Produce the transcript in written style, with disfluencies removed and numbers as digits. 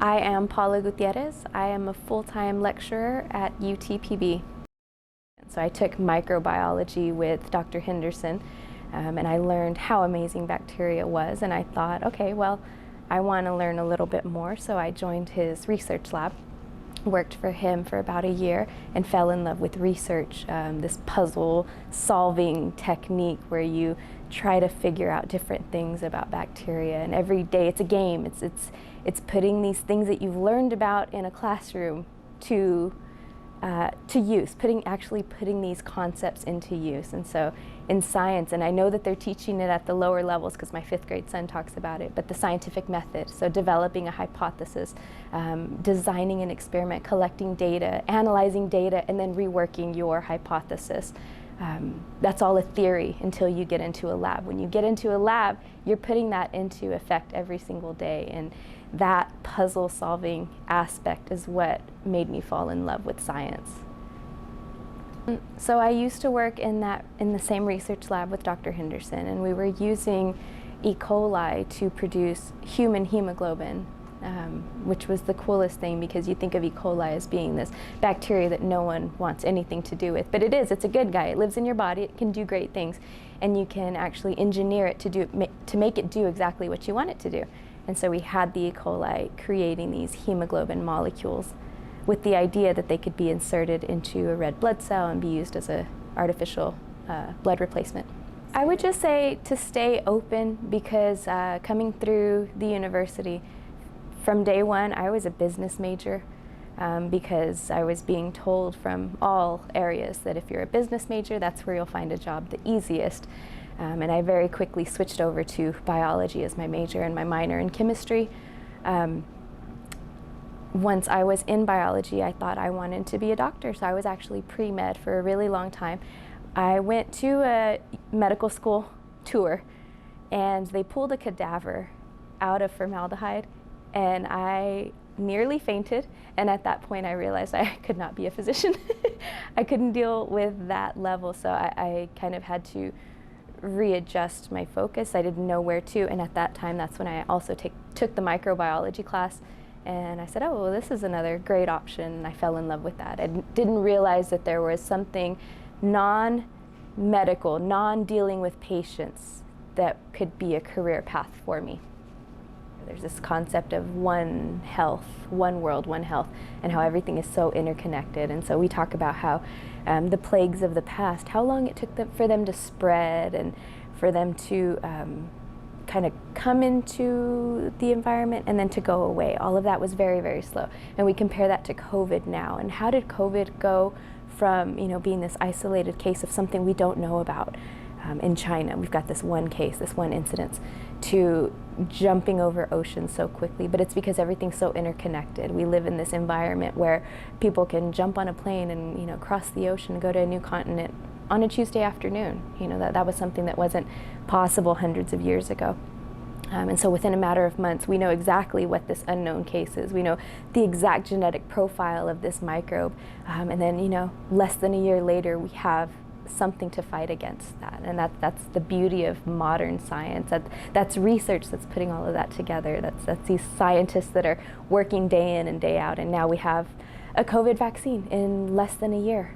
I am Paula Guiterrez. I am a full-time lecturer at UTPB. So I took microbiology with Dr. Henderson, and I learned how amazing bacteria was, and I thought, okay, well, I want to learn a little bit more, so I joined his research lab, worked for him for about a year, and fell in love with research, this puzzle-solving technique where you try to figure out different things about bacteria, and every day it's a game. It's putting these things that you've learned about in a classroom to use, actually putting these concepts into use. And so in science, and I know that they're teaching it at the lower levels because my 5th grade son talks about it, but the scientific method, so developing a hypothesis, designing an experiment, collecting data, analyzing data, and then reworking your hypothesis. That's all a theory until you get into a lab. When you get into a lab, you're putting that into effect every single day, and that puzzle-solving aspect is what made me fall in love with science. So I used to work in the same research lab with Dr. Henderson, and we were using E. coli to produce human hemoglobin, which was the coolest thing because you think of E. coli as being this bacteria that no one wants anything to do with. But it's a good guy. It lives in your body, it can do great things, and you can actually engineer it to make it do exactly what you want it to do. And so we had the E. coli creating these hemoglobin molecules with the idea that they could be inserted into a red blood cell and be used as an artificial blood replacement. I would just say to stay open because coming through the university, from day one, I was a business major because I was being told from all areas that if you're a business major, that's where you'll find a job the easiest. And I very quickly switched over to biology as my major and my minor in chemistry. Once I was in biology, I thought I wanted to be a doctor, so I was actually pre-med for a really long time. I went to a medical school tour, and they pulled a cadaver out of formaldehyde, and I nearly fainted, and at that point I realized I could not be a physician. I couldn't deal with that level, so I kind of had to readjust my focus. I didn't know where to, and at that time that's when I also took the microbiology class, and I said, oh, well, this is another great option, and I fell in love with that. I didn't realize that there was something non-medical, non-dealing with patients that could be a career path for me. There's this concept of one health, one world, one health, and how everything is so interconnected. And so we talk about how the plagues of the past, how long it took for them to spread and for them to kind of come into the environment and then to go away. All of that was very, very slow. And we compare that to COVID now. And how did COVID go from being this isolated case of something we don't know about in China? We've got this one case, this one incident, to jumping over oceans so quickly, but it's because everything's so interconnected. We live in this environment where people can jump on a plane and cross the ocean and go to a new continent on a Tuesday afternoon. That was something that wasn't possible hundreds of years ago. And so within a matter of months, we know exactly what this unknown case is. We know the exact genetic profile of this microbe, and then less than a year later, we have something to fight against that. And that's the beauty of modern science. That's research that's putting all of that together. That's these scientists that are working day in and day out, and now we have a COVID vaccine in less than a year.